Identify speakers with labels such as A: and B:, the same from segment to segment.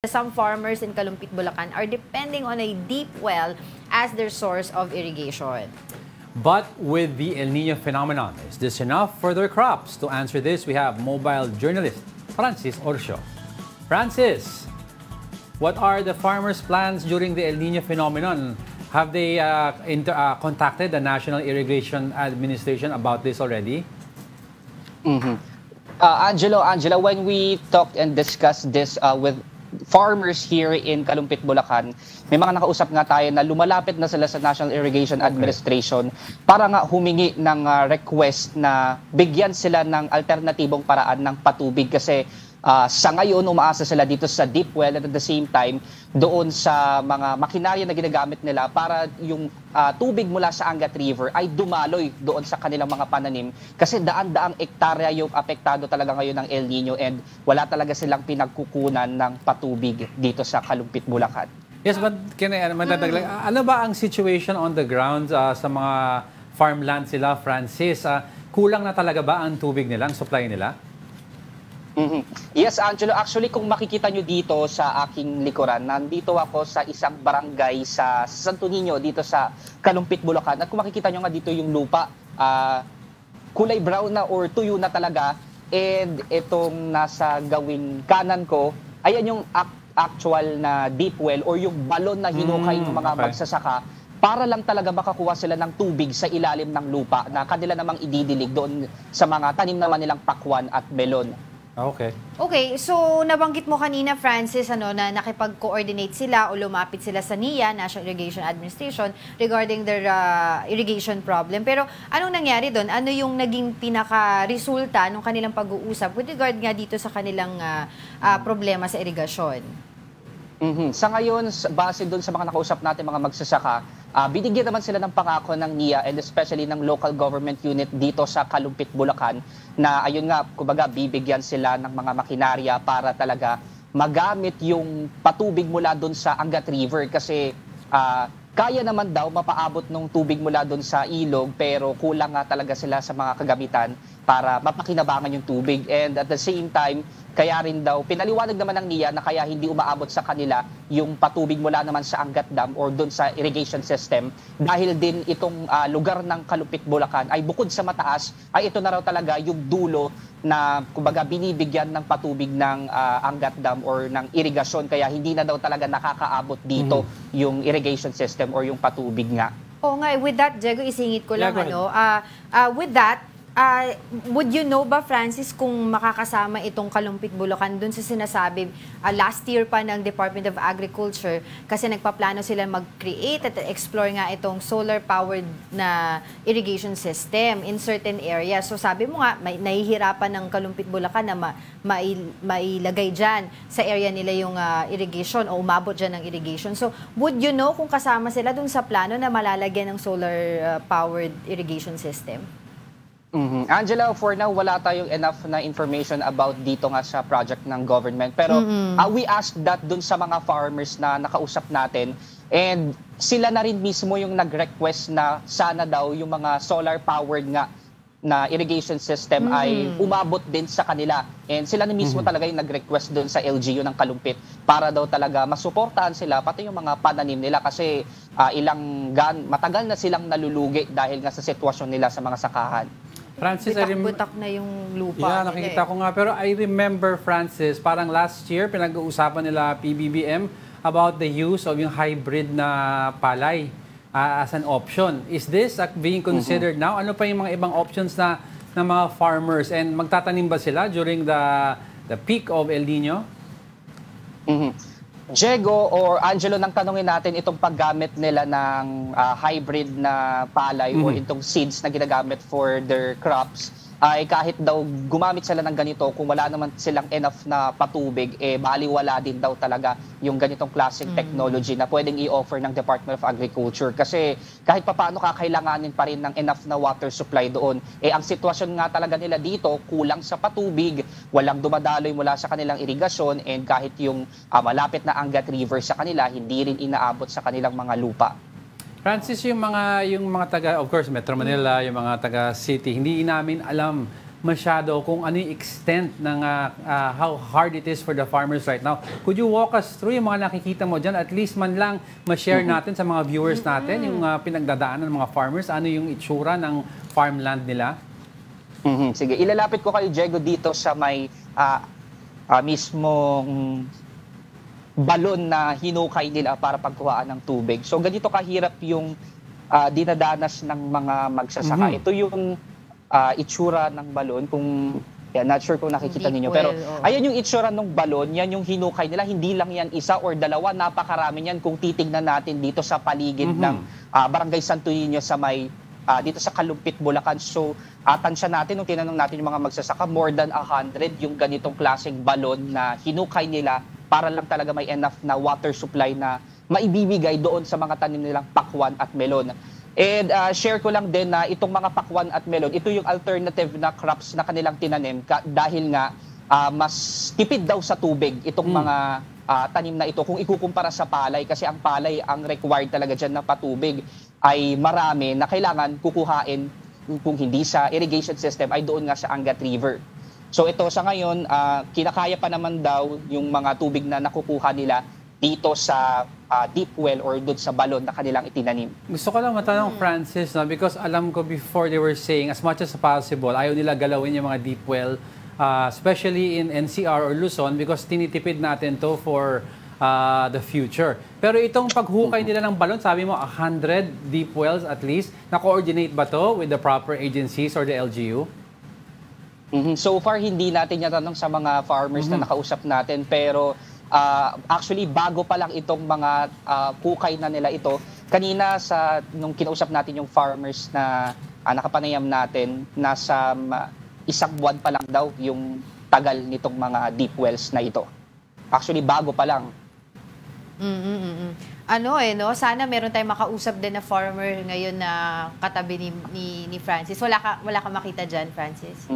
A: Some farmers in Kalumpit, Bulacan are depending on a deep well as their source of irrigation.
B: But with the El Nino phenomenon, is this enough for their crops? To answer this, we have mobile journalist Francis Orcio. Francis, what are the farmers' plans during the El Nino phenomenon? Have they contacted the National Irrigation Administration about this already?
C: Angela, when we talked and discussed this with farmers here in Kalumpit, Bulacan, may mga nakausap nga tayo na lumalapit na sila sa National Irrigation Administration para nga humingi ng request na bigyan sila ng alternatibong paraan ng patubig kasi sa ngayon umaasa sila dito sa deep well at the same time doon sa mga makinarya na ginagamit nila para yung tubig mula sa Angat River ay dumaloy doon sa kanilang mga pananim kasi daan-daang ektarya yung apektado talaga ngayon ng El Nino and wala talaga silang pinagkukunan ng patubig dito sa Kalumpit, Bulacan.
B: Yes, but madadaglag, ano ba ang situation on the ground sa mga farmland sila, Francis? Kulang na talaga ba ang tubig nila, ang supply nila?
C: Yes, Angelo. Actually, kung makikita nyo dito sa aking likuran, nandito ako sa isang barangay sa Santo Niño, dito sa Kalumpit, Bulacan. At kung makikita nyo nga dito yung lupa, kulay brown na or tuyo na talaga. And itong nasa gawing kanan ko, ayan yung actual na deep well or yung balon na hinukay ng mga magsasaka para lang talaga makakuha sila ng tubig sa ilalim ng lupa na kanila namang ididilig doon sa mga tanim naman nilang pakwan at melon.
B: Okay.
A: Okay, so nabanggit mo kanina, Francis, na nakipag-coordinate sila o lumapit sila sa NIA, National Irrigation Administration, regarding their irrigation problem. Pero anong nangyari doon? Ano yung naging pinaka-resulta ng kanilang pag-uusap with regard nga dito sa kanilang problema sa irigasyon?
C: Sa ngayon, base doon sa mga nakausap natin mga magsasaka, binigyan naman sila ng pangako ng NIA and especially ng local government unit dito sa Kalumpit, Bulacan na ayun nga, kumbaga bibigyan sila ng mga makinarya para talaga magamit yung patubig mula doon sa Angat River kasi kaya naman daw mapaabot ng tubig mula doon sa ilog pero kulang nga talaga sila sa mga kagamitan para mapakinabangan yung tubig and at the same time kaya rin daw, pinaliwanag naman ng NIA na kaya hindi umaabot sa kanila yung patubig mula naman sa Angat Dam or doon sa irrigation system dahil din itong lugar ng Kalumpit, Bulacan ay bukod sa mataas ay ito na raw talaga yung dulo na kumbaga binibigyan ng patubig ng Angat Dam or ng irigasyon kaya hindi na daw talaga nakakaabot dito yung irrigation system or yung patubig nga.
A: Oo nga, with that, Diego, isingit ko lang, with that, would you know ba, Francis, kung makakasama itong Kalumpit, Bulacan dun sa sinasabi last year pa ng Department of Agriculture kasi nagpaplano sila mag-create at explore nga itong solar-powered na irrigation system in certain areas. So sabi mo nga, nahihirapan ng Kalumpit, Bulacan na mailagay dyan sa area nila yung irrigation o umabot dyan ng irrigation. So would you know kung kasama sila dun sa plano na malalagyan ng solar-powered irrigation system?
C: Angela, for now, wala tayong enough na information about dito nga sa project ng government. Pero we asked that dun sa mga farmers na nakausap natin and sila na rin mismo yung nag-request na sana daw yung mga solar-powered nga na irrigation system ay umabot din sa kanila. And sila na mismo talaga yung nag-request dun sa LGU ng Kalumpit para daw talaga masuportahan sila pati yung mga pananim nila kasi matagal na silang nalulugi dahil nga sa sitwasyon nila sa mga sakahan.
A: Francis, butak na yung lupa.
B: Yeah, nakikita ko nga. Pero I remember, Francis, parang last year, pinag-uusapan nila PBBM about the use of yung hybrid na palay as an option. Is this being considered now? Ano pa yung mga ibang options na ng mga farmers? And magtatanim ba sila during the peak of El Nino?
C: Diego or Angelo, nang tanungin natin itong paggamit nila ng hybrid na palay o itong seeds na ginagamit for their crops, ay kahit daw gumamit sila ng ganito, kung wala naman silang enough na patubig, baliwala din daw talaga yung ganitong classic technology na pwedeng i-offer ng Department of Agriculture. Kasi kahit papaano kakailanganin pa rin ng enough na water supply doon. Ang sitwasyon nga talaga nila dito, kulang sa patubig, walang dumadaloy mula sa kanilang irigasyon, and kahit yung malapit na Angat River sa kanila, hindi rin inaabot sa kanilang mga lupa.
B: Francis, yung mga taga, of course, Metro Manila, yung mga taga city, hindi namin alam masyado kung ano yung extent ng how hard it is for the farmers right now. Could you walk us through yung mga nakikita mo dyan? At least man lang ma-share natin sa mga viewers natin yung pinagdadaanan ng mga farmers. Ano yung itsura ng farmland nila?
C: Sige, ilalapit ko kayo, Diego, dito sa may mismong balon na hinukay nila para pagkuhaan ng tubig. So ganito kahirap yung dinadanas ng mga magsasaka. Ito yung itsura ng balon. Kung not sure kung nakikita ninyo. Pero ayan yung itsura ng balon, yan yung hinukay nila. Hindi lang yan isa or dalawa, napakarami yan kung titignan natin dito sa paligid ng Barangay Santo Niño sa may dito sa Kalumpit, Bulacan. So, tansya natin, nung tinanong natin yung mga magsasaka, more than 100 yung ganitong klaseng balon na hinukay nila para lang talaga may enough na water supply na maibibigay doon sa mga tanim nilang pakwan at melon. And share ko lang din na itong mga pakwan at melon, ito yung alternative na crops na kanilang tinanim dahil nga mas tipid daw sa tubig itong mga tanim na ito kung ikukumpara sa palay, kasi ang palay ang required talaga dyan na patubig ay marami na kailangan kukuhain kung hindi sa irrigation system ay doon nga sa Angat River. So ito sa ngayon, kinakaya pa naman daw yung mga tubig na nakukuha nila dito sa deep well or doon sa balon na kanilang itinanim.
B: Gusto ko lang matanong, Francis, no? Because alam ko before they were saying as much as possible, ayaw nila galawin yung mga deep well, especially in NCR or Luzon, because tinitipid natin to for the future. Pero itong paghukay nila ng balon, sabi mo 100 deep wells at least, na-coordinate ba to with the proper agencies or the LGU?
C: So far, hindi natin natanong sa mga farmers na nakausap natin, pero actually, bago pa lang itong mga hukay na nila ito. Kanina, nung kinausap natin yung farmers na nakapanayam natin, nasa isang buwan pa lang daw yung tagal nitong mga deep wells na ito. Actually, bago pa lang.
A: Sana meron tayong makausap din na farmer ngayon na katabi ni Francis. Wala ka makita dyan, Francis?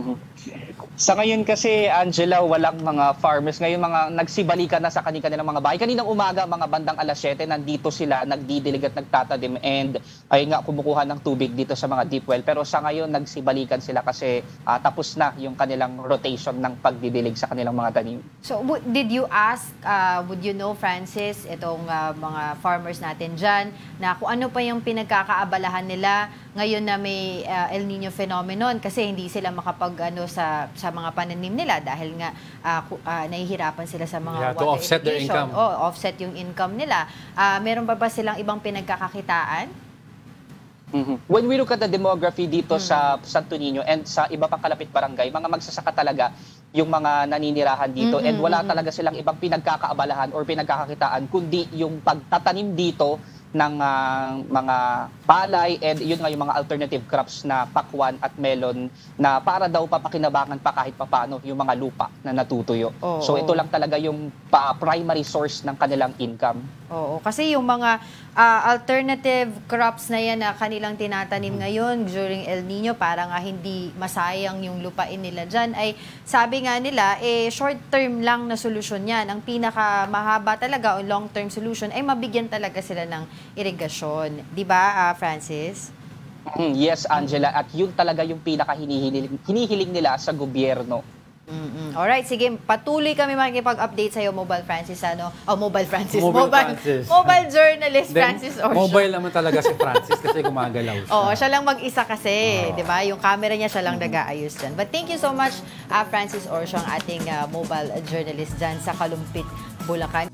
C: Sa ngayon kasi, Angela, walang mga farmers. Ngayon, mga nagsibalikan na sa kanilang mga bahay. Kaninang umaga, mga bandang 7:00, nandito sila, nagdidilig at nagtatanim. And ayun nga, kumukuha ng tubig dito sa mga deep well. Pero sa ngayon, nagsibalikan sila kasi tapos na yung kanilang rotation ng pagdidilig sa kanilang mga tanim.
A: So, did you ask, would you know, Francis, itong mga farmers natin dyan, na kung ano pa yung pinagkakaabalahan nila ngayon na may El Nino phenomenon, kasi hindi sila sa mga pananim nila dahil nga nahihirapan sila sa mga
B: to offset their income.
A: Offset yung income nila. Meron ba silang ibang pinagkakakitaan?
C: When we look at the demography dito sa Santo Niño and sa iba pang kalapit barangay, mga magsasaka talaga yung mga naninirahan dito and wala talaga silang ibang pinagkakaabalahan or pinagkakakitaan kundi yung pagtatanim dito ng mga palay and yun nga yung mga alternative crops na pakwan at melon na para daw papakinabangan pa kahit papano yung mga lupa na natutuyo. So ito lang talaga yung primary source ng kanilang income.
A: Oo, kasi yung mga alternative crops na yan na kanilang tinatanim ngayon during El Nino para nga hindi masayang yung lupain nila dyan ay sabi nga nila short term lang na solusyon yan. Ang pinakamahaba talaga o long term solution ay mabigyan talaga sila ng irigasyon. Di ba, Francis?
C: Yes, Angela. At yun talaga yung pinaka-hinihiling nila sa gobyerno.
A: Alright, sige. Patuloy kami makikipag-update sa'yo, Mobile Francis. Mobile journalist Francis Orsio.
B: Mobile naman talaga si Francis kasi gumagalaw siya.
A: Siya lang mag-isa kasi. Di ba? Yung camera niya, siya lang nag-aayos dyan. But thank you so much, Francis Orsio, ang ating mobile journalist dyan sa Kalumpit, Bulacan.